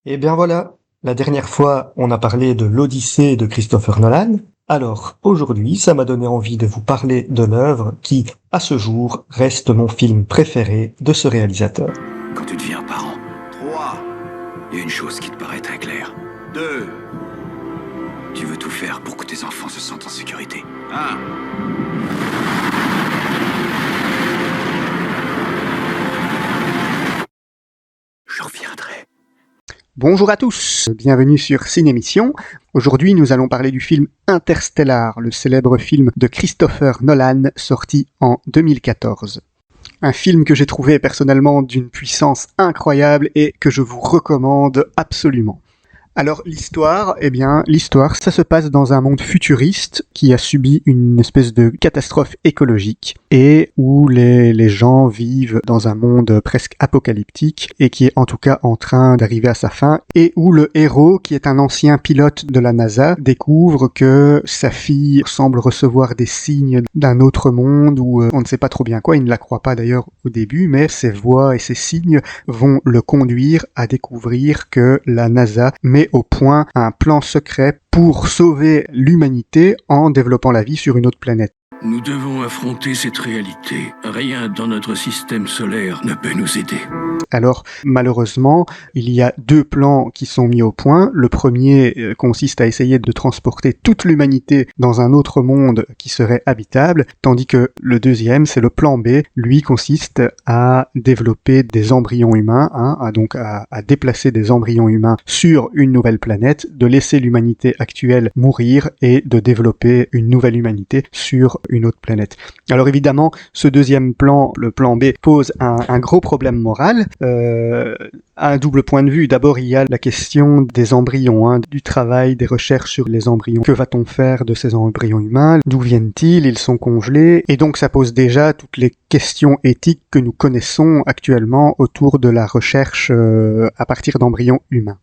Et bien voilà, la dernière fois, on a parlé de l'Odyssée de Christopher Nolan. Alors, aujourd'hui, ça m'a donné envie de vous parler de l'œuvre qui, à ce jour, reste mon film préféré de ce réalisateur. Quand tu deviens parent. 3. Il y a une chose qui te paraît très claire. 2. Tu veux tout faire pour que tes enfants se sentent en sécurité. 1. Je reviendrai. Bonjour à tous, bienvenue sur Cinémission. Aujourd'hui, nous allons parler du film Interstellar, le célèbre film de Christopher Nolan, sorti en 2014. Un film que j'ai trouvé personnellement d'une puissance incroyable et que je vous recommande absolument. Alors l'histoire, ça se passe dans un monde futuriste qui a subi une espèce de catastrophe écologique et où les gens vivent dans un monde presque apocalyptique et qui est en tout cas en train d'arriver à sa fin et où le héros, qui est un ancien pilote de la NASA, découvre que sa fille semble recevoir des signes d'un autre monde où on ne sait pas trop bien quoi, il ne la croit pas d'ailleurs au début, mais ces voix et ces signes vont le conduire à découvrir que la NASA met au point un plan secret pour sauver l'humanité en développant la vie sur une autre planète. Nous devons affronter cette réalité. Rien dans notre système solaire ne peut nous aider. Alors, malheureusement, il y a deux plans qui sont mis au point. Le premier consiste à essayer de transporter toute l'humanité dans un autre monde qui serait habitable, tandis que le deuxième, c'est le plan B. Lui consiste à développer des embryons humains, à déplacer des embryons humains sur une nouvelle planète, de laisser l'humanité actuelle mourir et de développer une nouvelle humanité sur une autre planète. Alors évidemment, ce deuxième plan, le plan B, pose un gros problème moral, à un double point de vue. D'abord, il y a la question des embryons, du travail, des recherches sur les embryons. Que va-t-on faire de ces embryons humains? D'où viennent-ils? Ils sont congelés. Et donc, ça pose déjà toutes les questions éthiques que nous connaissons actuellement autour de la recherche à partir d'embryons humains.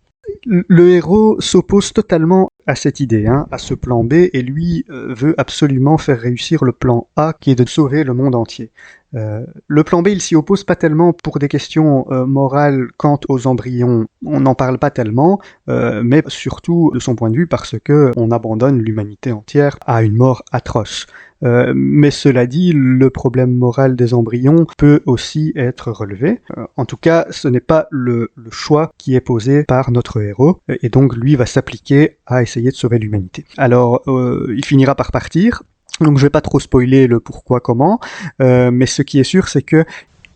Le héros s'oppose totalement à cette idée, à ce plan B, et lui veut absolument faire réussir le plan A, qui est de sauver le monde entier. Le plan B, il s'y oppose pas tellement pour des questions morales quant aux embryons, on n'en parle pas tellement, mais surtout de son point de vue parce que on abandonne l'humanité entière à une mort atroce. Mais cela dit, le problème moral des embryons peut aussi être relevé. En tout cas, ce n'est pas le choix qui est posé par notre héros, et donc lui va s'appliquer à essayer de sauver l'humanité. Alors, il finira par partir. Donc je vais pas trop spoiler le pourquoi comment, mais ce qui est sûr, c'est que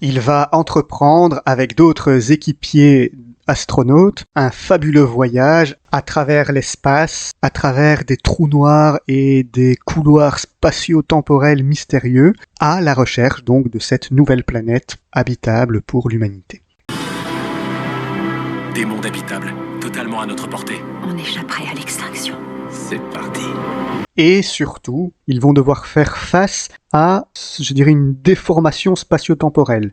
il va entreprendre avec d'autres équipiers astronautes un fabuleux voyage à travers l'espace, à travers des trous noirs et des couloirs spatio-temporels mystérieux, à la recherche donc de cette nouvelle planète habitable pour l'humanité. Des mondes habitables, totalement à notre portée. On échapperait à l'extinction. C'est parti. Et surtout, ils vont devoir faire face à, je dirais, une déformation spatio-temporelle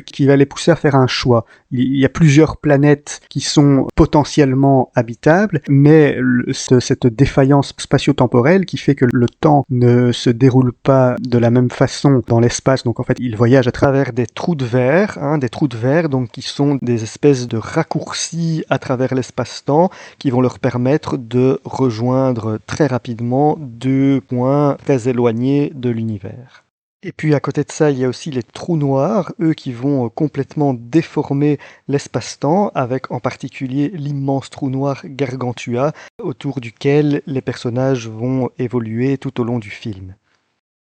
qui va les pousser à faire un choix. Il y a plusieurs planètes qui sont potentiellement habitables, mais cette défaillance spatio-temporelle qui fait que le temps ne se déroule pas de la même façon dans l'espace. Donc en fait, ils voyagent à travers des trous de verre, donc qui sont des espèces de raccourcis à travers l'espace-temps qui vont leur permettre de rejoindre très rapidement deux points très éloignés de l'univers. Et puis à côté de ça, il y a aussi les trous noirs, eux qui vont complètement déformer l'espace-temps, avec en particulier l'immense trou noir Gargantua, autour duquel les personnages vont évoluer tout au long du film.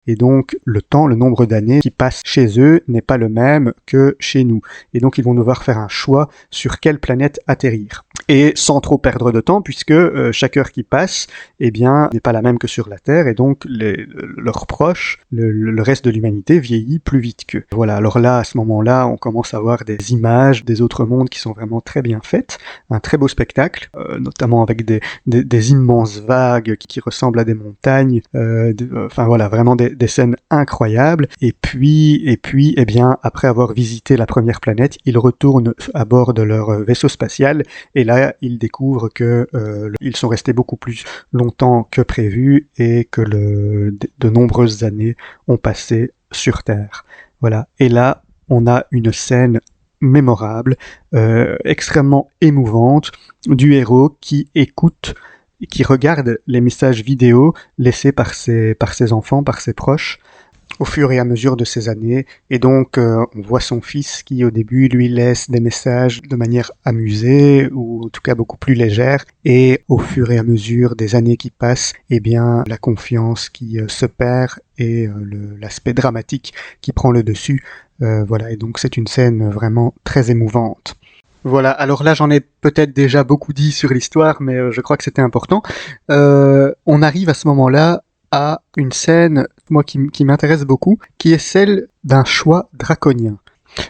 Et donc, le nombre d'années qui passent chez eux n'est pas le même que chez nous. Et donc, ils vont devoir faire un choix sur quelle planète atterrir. Et sans trop perdre de temps, puisque chaque heure qui passe, n'est pas la même que sur la Terre, et donc leurs proches, le reste de l'humanité vieillit plus vite qu'eux. Voilà, alors là, à ce moment-là, on commence à voir des images des autres mondes qui sont vraiment très bien faites, un très beau spectacle, notamment avec des immenses vagues qui ressemblent à des montagnes, vraiment des scènes incroyables. Et puis, après avoir visité la première planète, ils retournent à bord de leur vaisseau spatial, et là, ils découvrent que ils sont restés beaucoup plus longtemps que prévu et que de nombreuses années ont passé sur Terre. Voilà. Et là, on a une scène mémorable, extrêmement émouvante, du héros qui écoute, qui regarde les messages vidéo laissés par ses enfants, par ses proches, au fur et à mesure de ses années. Et donc, on voit son fils qui, au début, lui laisse des messages de manière amusée, ou en tout cas beaucoup plus légère. Et au fur et à mesure des années qui passent, eh bien, la confiance qui se perd et l'aspect dramatique qui prend le dessus. Voilà, et donc c'est une scène vraiment très émouvante. Voilà, alors là j'en ai peut-être déjà beaucoup dit sur l'histoire, mais je crois que c'était important. On arrive à ce moment-là à une scène, moi qui m'intéresse beaucoup, qui est celle d'un choix draconien.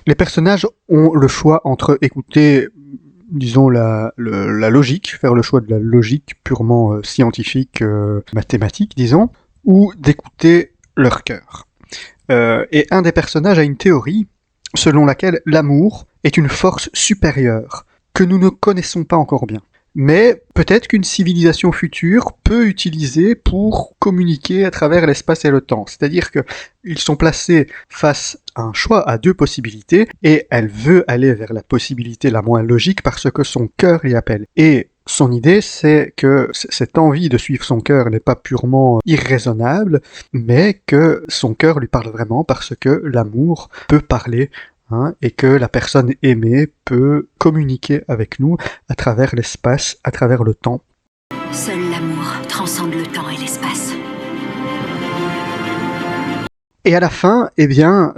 Les personnages ont le choix entre écouter, disons, la logique, faire le choix de la logique purement scientifique, mathématique, disons, ou d'écouter leur cœur. Et un des personnages a une théorie selon laquelle l'amour est une force supérieure que nous ne connaissons pas encore bien, mais peut-être qu'une civilisation future peut utiliser pour communiquer à travers l'espace et le temps. C'est-à-dire qu'ils sont placés face à un choix, à deux possibilités, et elle veut aller vers la possibilité la moins logique parce que son cœur y appelle. Et son idée, c'est que cette envie de suivre son cœur n'est pas purement irraisonnable, mais que son cœur lui parle vraiment parce que l'amour peut parler, et que la personne aimée peut communiquer avec nous à travers l'espace, à travers le temps. Seul l'amour transcende le temps et l'espace. Et à la fin, eh bien,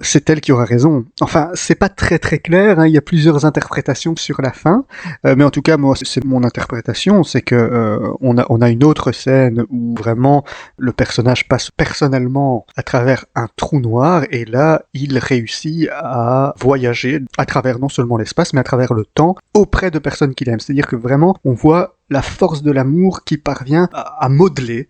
c'est elle qui aura raison. Enfin, c'est pas très très clair, il y a plusieurs interprétations sur la fin, mais en tout cas, moi, c'est mon interprétation, c'est que on a une autre scène où vraiment le personnage passe personnellement à travers un trou noir, et là, il réussit à voyager à travers non seulement l'espace, mais à travers le temps, auprès de personnes qu'il aime. C'est-à-dire que vraiment, on voit la force de l'amour qui parvient à modeler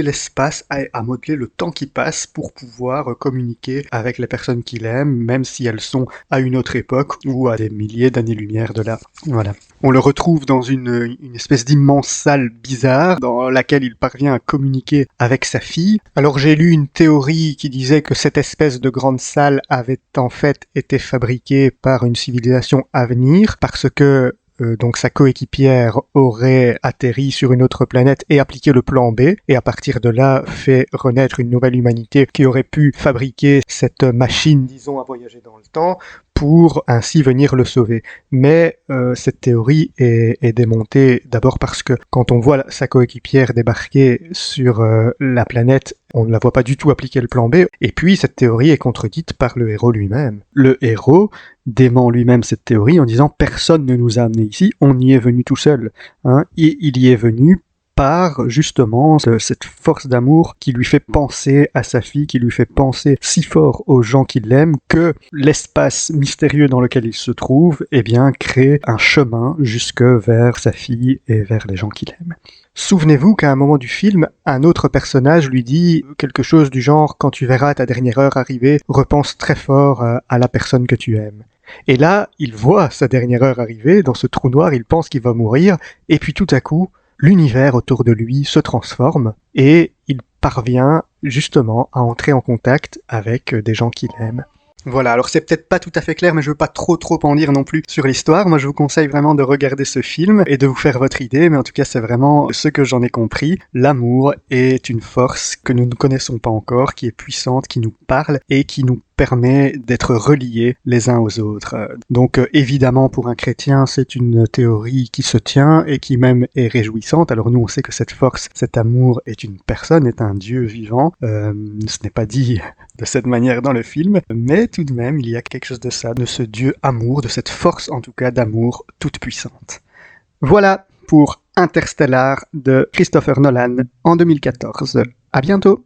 l'espace, à modeler le temps qui passe pour pouvoir communiquer avec les personnes qu'il aime, même si elles sont à une autre époque ou à des milliers d'années-lumière de là. Voilà. On le retrouve dans une espèce d'immense salle bizarre dans laquelle il parvient à communiquer avec sa fille. Alors j'ai lu une théorie qui disait que cette espèce de grande salle avait en fait été fabriquée par une civilisation à venir parce que donc sa coéquipière aurait atterri sur une autre planète et appliqué le plan B, et à partir de là fait renaître une nouvelle humanité qui aurait pu fabriquer cette machine, disons, à voyager dans le temps, pour ainsi venir le sauver. Mais cette théorie est démontée d'abord parce que quand on voit sa coéquipière débarquer sur la planète, on ne la voit pas du tout appliquer le plan B, et puis cette théorie est contredite par le héros lui-même. Le héros dément lui-même cette théorie en disant « personne ne nous a amenés ici, on y est venu tout seul ». Et il y est venu par justement cette force d'amour qui lui fait penser à sa fille, qui lui fait penser si fort aux gens qui l'aiment que l'espace mystérieux dans lequel il se trouve, eh bien, crée un chemin jusque vers sa fille et vers les gens qu'il aime. Souvenez-vous qu'à un moment du film, un autre personnage lui dit quelque chose du genre « quand tu verras ta dernière heure arriver, repense très fort à la personne que tu aimes ». Et là, il voit sa dernière heure arriver, dans ce trou noir, il pense qu'il va mourir, et puis tout à coup, l'univers autour de lui se transforme et il parvient justement à entrer en contact avec des gens qu'il aime. Voilà, alors c'est peut-être pas tout à fait clair, mais je veux pas trop en dire non plus sur l'histoire. Moi, je vous conseille vraiment de regarder ce film et de vous faire votre idée, mais en tout cas, c'est vraiment ce que j'en ai compris. L'amour est une force que nous ne connaissons pas encore, qui est puissante, qui nous parle et qui nous permet d'être reliés les uns aux autres. Donc évidemment, pour un chrétien, c'est une théorie qui se tient et qui même est réjouissante. Alors nous, on sait que cette force, cet amour est une personne, est un Dieu vivant. Ce n'est pas dit de cette manière dans le film, mais tout de même, il y a quelque chose de ça, de ce Dieu amour, de cette force en tout cas d'amour toute puissante. Voilà pour Interstellar de Christopher Nolan en 2014. À bientôt!